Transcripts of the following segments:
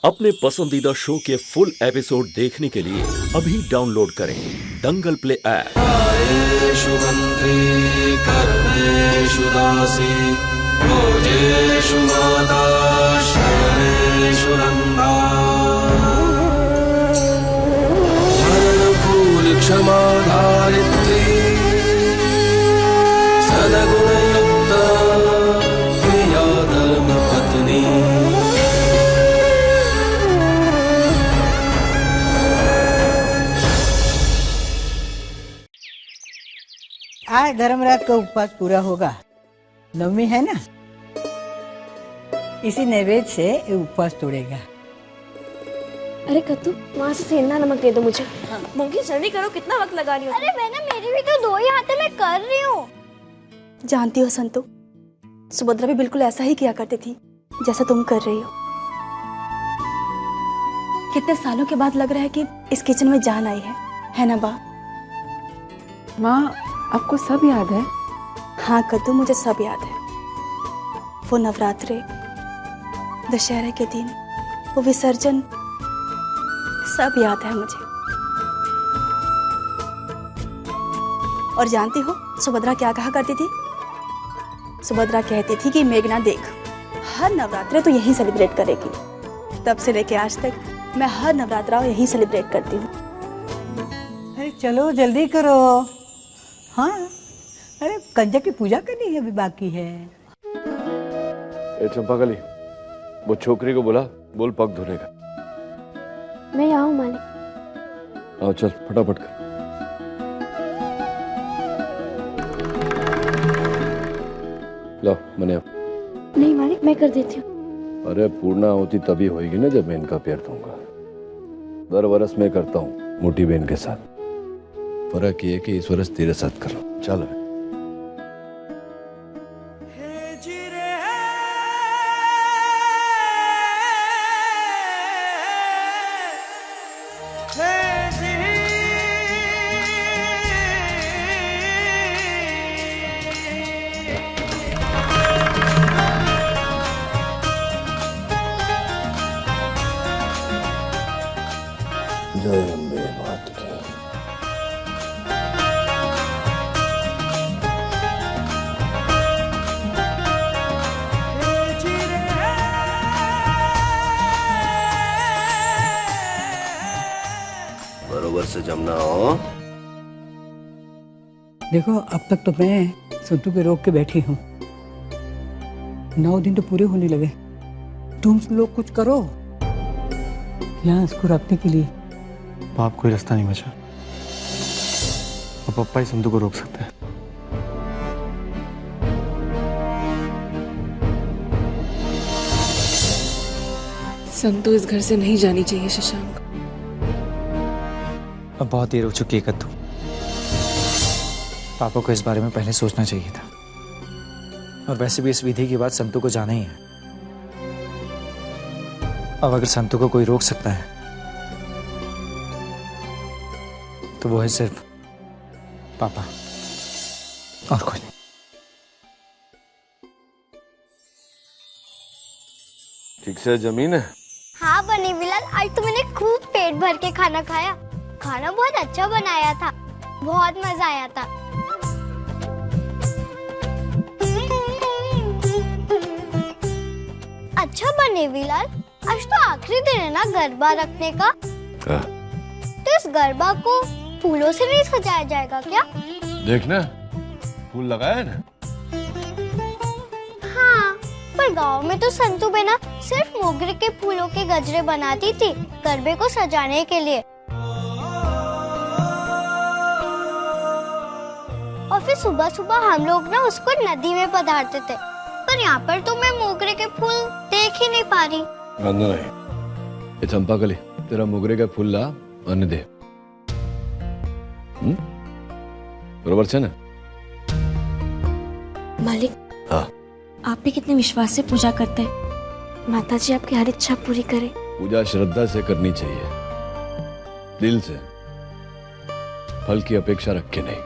अपने पसंदीदा शो के फुल एपिसोड देखने के लिए अभी डाउनलोड करें दंगल प्ले ऐप। आयेषु मंत्री कर्मेषु दासी भोजेषु माता शयनेषु नंदा अनुकूल क्षमा धारित्री सद्गुणयुक्ता प्रिया धर्मपत्नी। आज धर्मराज का उपवास पूरा होगा, नवमी है ना, इसी नैवेद्य से ये उपवास तोड़ेगा। अरे कत्तू, वहाँ से सेंधा नमक दे दो मुझे। हाँ। मूंगी जल्दी करो, कितना वक्त लगा रही हो? अरे मैंने मेरी भी तो 2 ही हाथ है, मैं कर रही हूँ। जानती हो संतु, सुभद्रा भी बिल्कुल ऐसा ही किया करती थी जैसा तुम कर रही हो। कितने सालों के बाद लग रहा है कि इस किचन में जान आई है ना बा? माँ, आपको सब याद है? हाँ कद्दू, मुझे सब याद है। वो नवरात्रे, दशहरे के दिन, वो विसर्जन, सब याद है मुझे। और जानती हो सुभद्रा क्या कहा करती थी? सुभद्रा कहती थी कि मेघना देख, हर नवरात्रे तो यही सेलिब्रेट करेगी। तब से लेके आज तक मैं हर नवरात्रा यही सेलिब्रेट करती हूँ। अरे चलो जल्दी करो। हाँ, अरे कंजक की पूजा करनी है, अभी बाकी है। ए चंपाकली, वो छोकरी को बोल पग धोने का। मैं यहाँ हूँ मालिक। आओ चल फटाफट कर। लो मैंने नहीं मालिक, मैं कर देती हूँ। अरे पूर्णा होती तभी होगी ना जब मैं इनका पैर धोऊंगा। दर वर्ष मैं करता हूँ मोटी बहन के साथ। फर्क ये कि इस वर्ष तेरे साथ कर रहा हूँ। चल जय अम्बे मात की। बरोबर से जमना हो। देखो अब तक तो मैं संतु के रोक के बैठी हूँ, 9 दिन तो पूरे होने लगे। तुम लोग कुछ करो यहाँ इसको रखने के लिए। बाप कोई रास्ता नहीं बचा, और पप्पा ही संतु को रोक सकते हैं। संतु इस घर से नहीं जानी चाहिए शशांक। अब बहुत देर हो चुकी है कद्दू, पापा को इस बारे में पहले सोचना चाहिए था। और वैसे भी इस विधि की बात संतु को जाना ही है। अब अगर संतु को कोई रोक सकता है तो वो है सिर्फ पापा, और कोई नहीं। ठीक से जमीन है? हाँ बनी बिलाल, आज तो मैंने खूब पेट भर के खाना खाया। खाना बहुत अच्छा बनाया था, बहुत मजा आया था। अच्छा बने बिलाल, आज तो आखिरी दिन है ना गरबा रखने का। तो इस गरबा को फूलों से नहीं सजाया जाएगा क्या? देखना फूल लगाया है ना। हाँ, पर गांव में तो संतु बेना सिर्फ मोगरे के फूलों के गजरे बनाती थी गरबे को सजाने के लिए। और फिर सुबह सुबह हम लोग ना उसको नदी में पधारते थे। पर यहाँ पर तो मैं मोगरे के फूल देख ही नहीं पा रही। नहीं, ये चंपाकली, तेरा मोगरे का फूल ला आने दे। बरोबर से ना मालिक? हाँ। आप भी कितने विश्वास से पूजा करते हैं। माता जी आपकी हर इच्छा पूरी करे। पूजा श्रद्धा से करनी चाहिए, दिल से, फल की अपेक्षा रख के नहीं,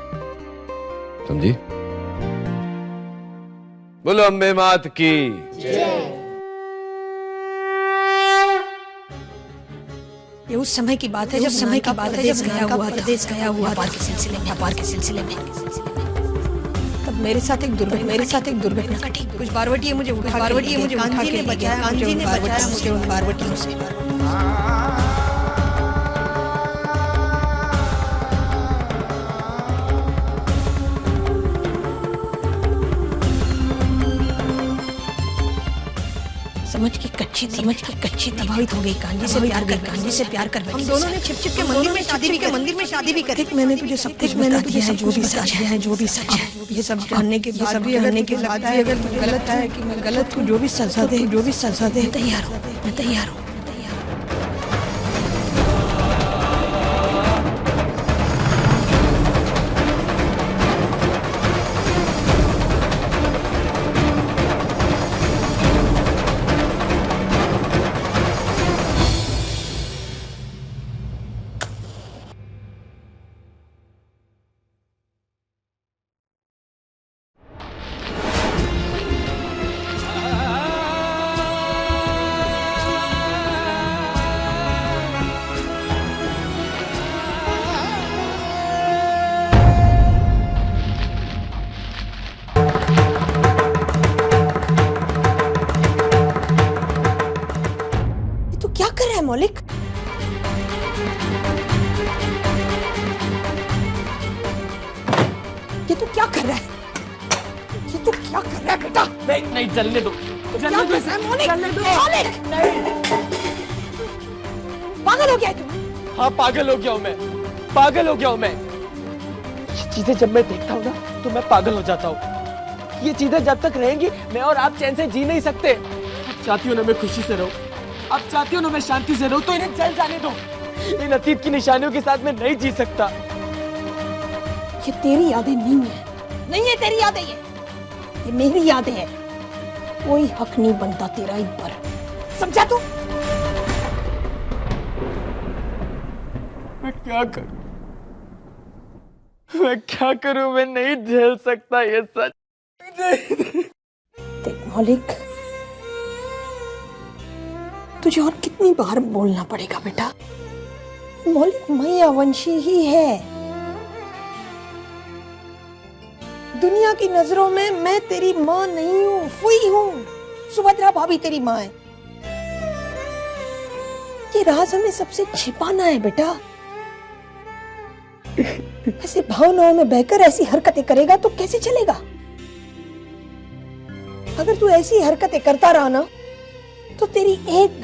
समझी? बोलो अम्बे मात की जय। ये उस समय की बात है जब समय की बात है जब प्रदेश गया हुआ व्यापार के सिलसिले में तब मेरे साथ एक दुर्घटना घटी। कुछ बारवटिये मुझे उठा के कांजी ने बचाया मुझे उन बारवटियों से। समझ की कच्ची प्रभावित हो गई। कांजी से प्यार कर हम दोनों ने छिप के मंदिर में शादी भी करी। मैंने तुझे सब कुछ बता दिया है, जो भी सच है। ये सब जानने के बाद भी अगर गलत है कि मैं गलत हूँ, जो भी सजा दे, मैं तैयार हूँ। मौलिक, ये तू क्या कर रहा है? बेटा? नहीं चलने दो। मौलिक, पागल हो गया तू? हाँ पागल हो गया हूँ मैं। ये चीजें जब मैं देखता हूँ ना तो मैं पागल हो जाता हूँ। ये चीजें जब तक रहेंगी मैं और आप चैन से जी नहीं सकते। आप चाहती हो ना मैं खुशी से रहूं, आप चाहती हो ना मैं शांति से रहूं, तो इन्हें चल जाने दो। इन अतीत की निशानियों के साथ मैं नहीं जी सकता। ये तेरी यादें नहीं है तेरी यादें, ये मेरी यादें हैं। कोई हक नहीं बनता तेरा इन पर, समझा तू? मैं क्या करूं? मैं नहीं झेल सकता ये सच। देख मौलिक, तुझे और कितनी बार बोलना पड़ेगा बेटा? मौलिक मैयावंशी ही है। दुनिया की नजरों में मैं तेरी माँ नहीं हूँ, फुई हूँ। सुभद्रा भाभी तेरी माँ है। ये राज हमें सबसे छिपाना है बेटा। ऐसे भावनाओं में बहकर ऐसी हरकतें करेगा तो कैसे चलेगा? अगर तू ऐसी हरकतें करता रहा ना तो तेरी एक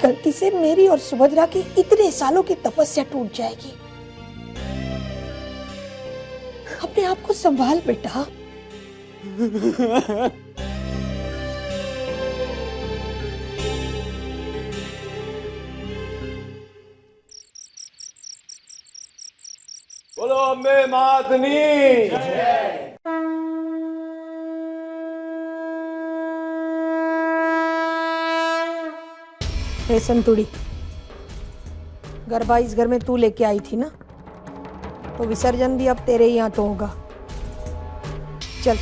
गलती से मेरी और सुभद्रा की इतने सालों की तपस्या टूट जाएगी। अपने आप को संभाल बेटा। बोलो अम्बे मातनी। हे संतुड़ी, गरबा इस घर में तू लेके आई थी ना, तो विसर्जन भी अब तेरे ही हाथों होगा। चल।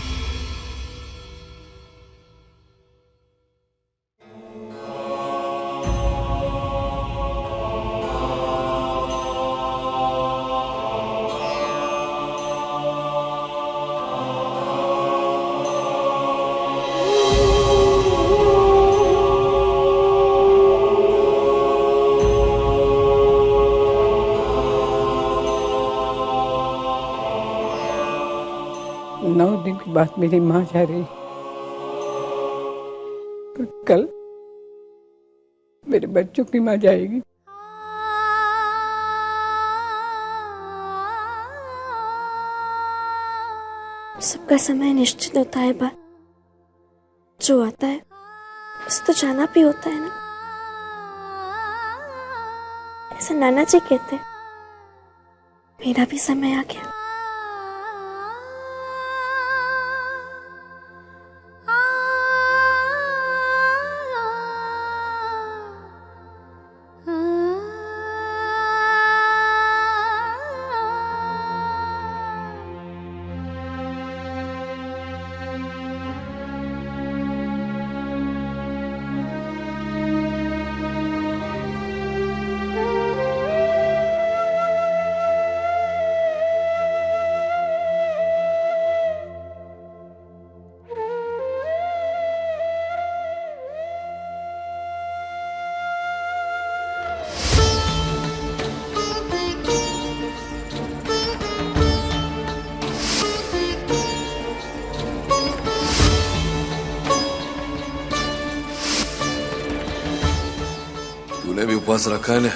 नौ दिन के बाद मेरी माँ जा रही, तो कल मेरे बच्चों की माँ जाएगी। सबका समय निश्चित होता है, पर जो आता है उसे तो जाना भी होता है ना। ऐसा नाना जी कहते, मेरा भी समय आ गया। तूने भी उपवास रखा है ना?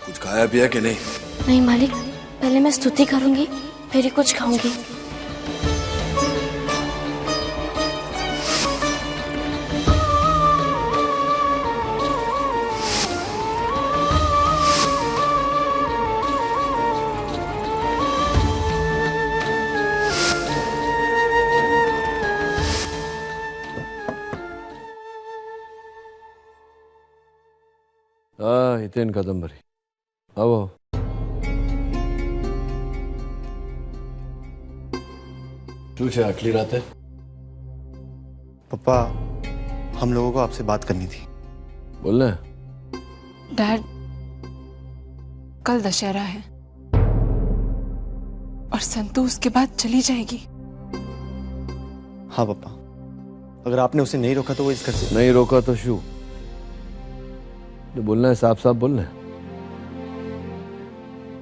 कुछ खाया पिया कि नहीं? नहीं मालिक, पहले मैं स्तुति करूंगी फिर ही कुछ खाऊंगी। हितेन कादंबरी आओ। શું છે આટલી રાતે? पापा, हम लोगों को आपसे बात करनी थी। बोलना? डैड, कल दशहरा है और संतु उसके बाद चली जाएगी। हाँ पापा, अगर आपने उसे नहीं रोका तो वो इस घर से नहीं रोका तो शू? जो बोलना है साफ साफ बोलना है।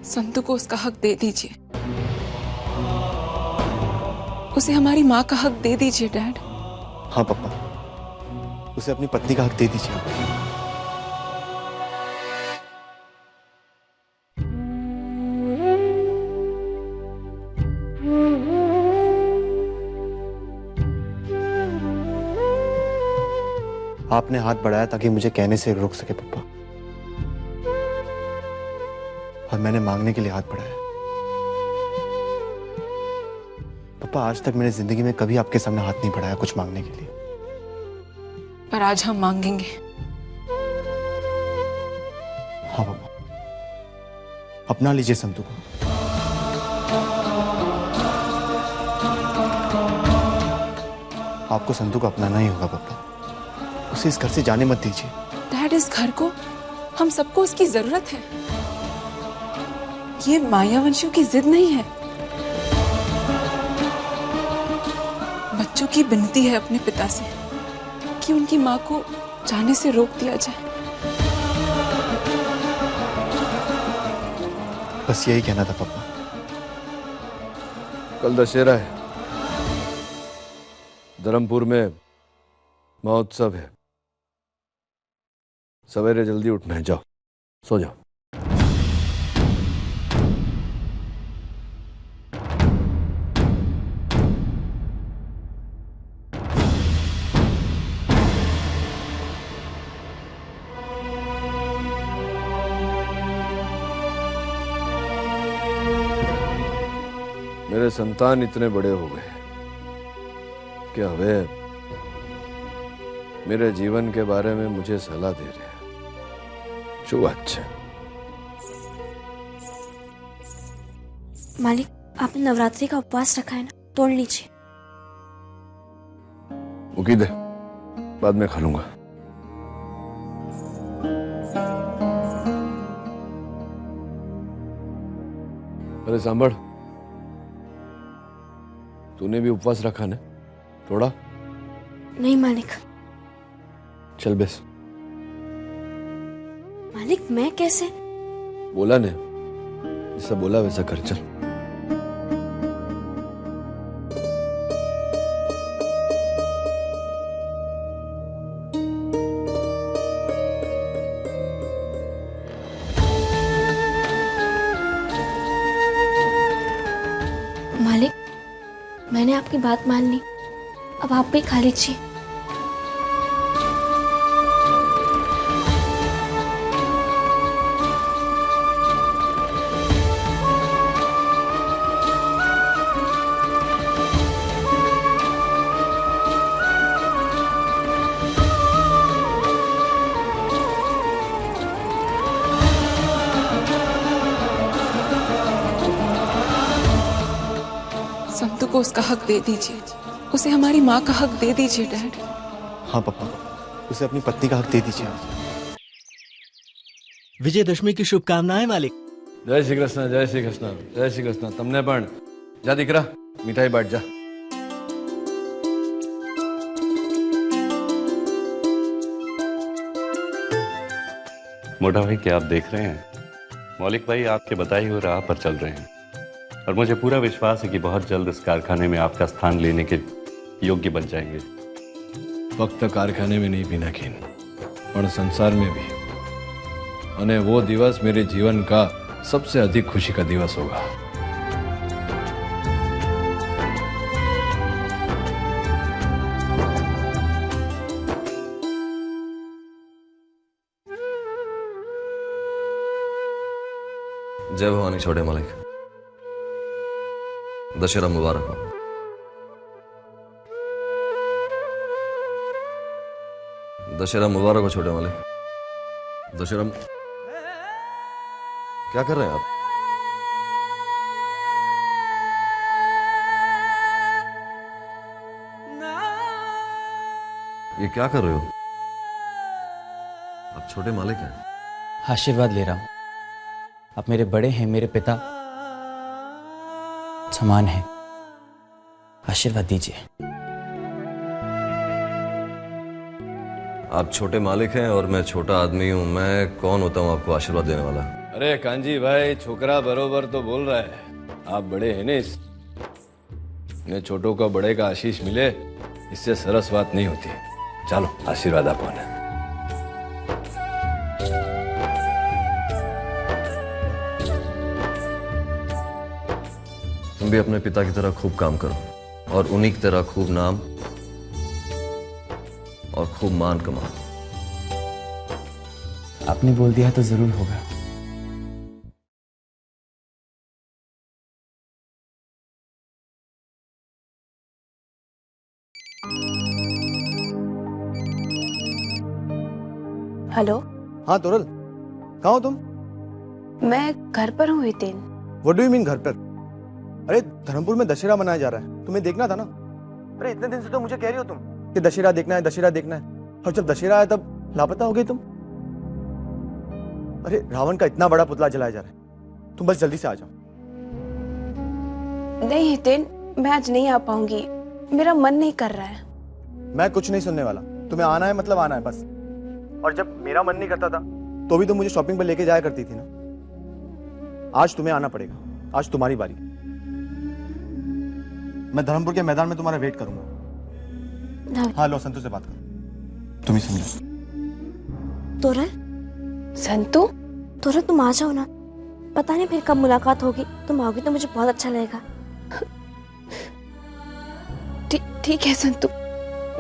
संतु को उसका हक दे दीजिए, उसे हमारी माँ का हक दे दीजिए डैड। हाँ पापा, उसे अपनी पत्नी का हक दे दीजिए। आपने हाथ बढ़ाया ताकि मुझे कहने से रोक सके पापा, और मैंने मांगने के लिए हाथ बढ़ाया। पापा, आज तक मैंने जिंदगी में कभी आपके सामने हाथ नहीं बढ़ाया कुछ मांगने के लिए, पर आज हम मांगेंगे। हाँ पापा, अपना लीजिए संतु को। आपको संतु को अपनाना ही होगा पापा, उसे इस घर से जाने मत दीजिए। डैड, इस घर को, हम सबको उसकी जरूरत है। ये मायावंशियों की जिद नहीं है, बच्चों की विनती है अपने पिता से कि उनकी माँ को जाने से रोक दिया जाए। बस यही कहना था पापा। कल दशहरा है, धर्मपुर में महोत्सव है, सवेरे जल्दी उठना है। जाओ, सो जाओ। मेरे संतान इतने बड़े हो गए कि वे मेरे जीवन के बारे में मुझे सलाह दे रहे हैं। जो अच्छा। मालिक, आपने नवरात्रि का उपवास रखा है ना, तोड़ लीजिए। मुकी दे, बाद में खा लूंगा। अरे सांभर, तूने भी उपवास रखा ना? थोड़ा? नहीं मालिक। चल बेस। मालिक, मैं कैसे? बोला ने, जैसा बोला वैसा कर। चल। मालिक, मैंने आपकी बात मान ली, अब आप भी खा लीजिए। संतु को उसका हक दे दीजिए, उसे हमारी माँ का हक दे दीजिए डैड। हाँ पापा, उसे अपनी पत्नी का हक दे दीजिए। विजयदशमी की शुभकामनाएं मालिक। जय श्री कृष्ण, जय श्री कृष्ण, जय श्री कृष्ण। तुमने पण जा दीकरा, मिठाई बांट जा। मोटा भाई, क्या आप देख रहे हैं? मौलिक भाई आपके बताई हुई राह पर चल रहे हैं और मुझे पूरा विश्वास है कि बहुत जल्द इस कारखाने में आपका स्थान लेने के योग्य बन जाएंगे। फक्त कारखाने में नहीं बिना खीन, पर संसार में भी અને वो दिवस मेरे जीवन का सबसे अधिक खुशी का दिवस होगा। जय भवानी छोटे मालिक, दशहरा मुबारक हो। दशहरा मुबारक हो छोटे मालिक, दशहरा। क्या कर रहे हैं आप? ये क्या कर रहे हो? आप छोटे मालिक हैं। आशीर्वाद ले रहा हूं। आप मेरे बड़े हैं, मेरे पिता समान हैं। आशीर्वाद दीजिए। आप छोटे मालिक हैं और मैं छोटा आदमी हूं। मैं कौन होता हूं आपको आशीर्वाद देने वाला? अरे कांजी भाई, छोकरा बरोबर तो बोल रहा है। आप बड़े हैं ने छोटों का बड़े का आशीष मिले, इससे सरस बात नहीं होती। चलो आशीर्वाद आपको। तुम भी अपने पिता की तरह खूब काम करो और उन्हीं की तरह खूब नाम और खूब मान कमाओ। आपने बोल दिया तो जरूर होगा। हेलो। हाँ तोरल, कहाँ हो तुम? मैं घर पर हूँ Hiten. What do you mean घर पर? अरे धर्मपुर में दशहरा मनाया जा रहा है, तुम्हें देखना था ना। अरे इतने दिन से तो मुझे कह रही हो तुम कि दशहरा देखना है, दशहरा देखना है, और जब दशहरा आया तब लापता हो गई तुम। अरे रावण का इतना बड़ा पुतला जलाया जा रहा है, तुम बस जल्दी से आ जाओ। नहीं हितेन, मैं आज नहीं आ पाऊंगी, मेरा मन नहीं कर रहा है। मैं कुछ नहीं सुनने वाला, तुम्हें आना है मतलब आना है बस। और जब मेरा मन नहीं करता था तो भी तुम मुझे शॉपिंग पर लेके जाया करती थी ना। आज तुम्हें आना पड़ेगा, आज तुम्हारी बारी। मैं धर्मपुर के मैदान में तुम्हारा वेट करूंगा। हाँ लो, संतू से बात करो, तुम ही समझो। तोरल, संतू, तोरल तुम आ जाओ ना। पता नहीं फिर कब मुलाकात होगी, तुम आओगी तो मुझे बहुत अच्छा लगेगा। ठीक है संतू,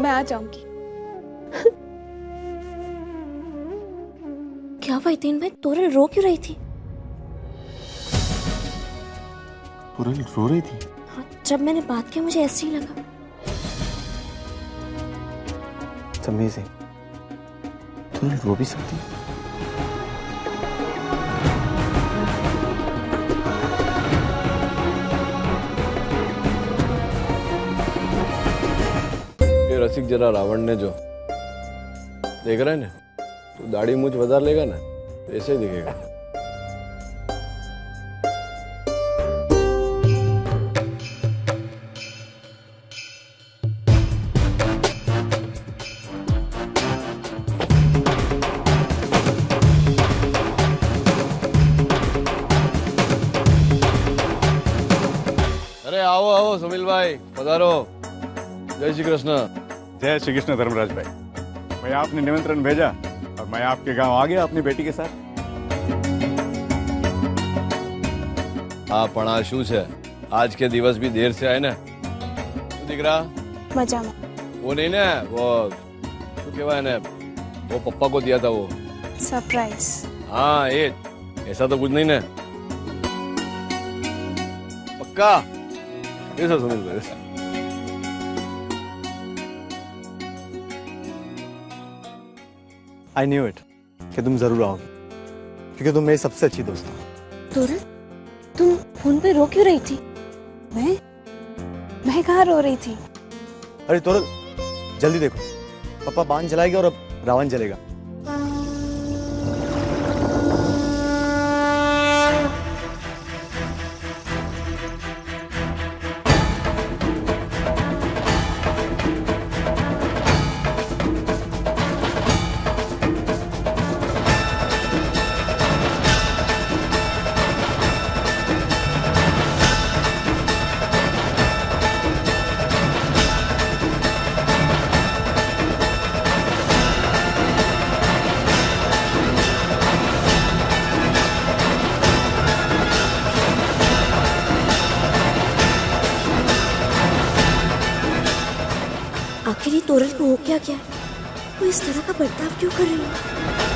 मैं आ जाऊंगी। क्या हुआ हितेन भाई, तोरल रो क्यों रही थी? तोरल रो रही थी? हाँ, जब मैंने बात की मुझे ऐसे ही लगा। अमेजिंग, तोरल रो भी सकती है। ये रसिक जरा रावण ने जो देख रहा है ना, तो दाढ़ी मूंछ बदल लेगा ना, तो ऐसे ही दिखेगा। अरे आओ आओ सुनील भाई, पधारो। जय श्री कृष्ण। जय श्री कृष्ण धर्मराज भाई। मैं आपने निमंत्रण भेजा और मैं आपके गांव आ गया अपनी बेटी के साथ। हाँ पणा शू है, आज के दिवस भी देर से आए ना। શું દીકરા? मजामा। वो नहीं ना, वो શું કહેવાય ને, वो पप्पा को दिया था वो सरप्राइज। हाँ ये, ऐसा तो कुछ नहीं ना? पक्का? ऐसा सुनील भाई, ऐसा। I knew it कि तुम जरूर आओगे, क्योंकि तुम मेरी सबसे अच्छी दोस्त हो। तोरल, तुम फोन पे रो क्यों रही थी? मैं कहाँ रो रही थी? अरे तोरल, जल्दी देखो, पापा बाण जलाएगा और अब रावण जलेगा। किया क्या है? वो इस तरह का बर्ताव क्यों कर रही है?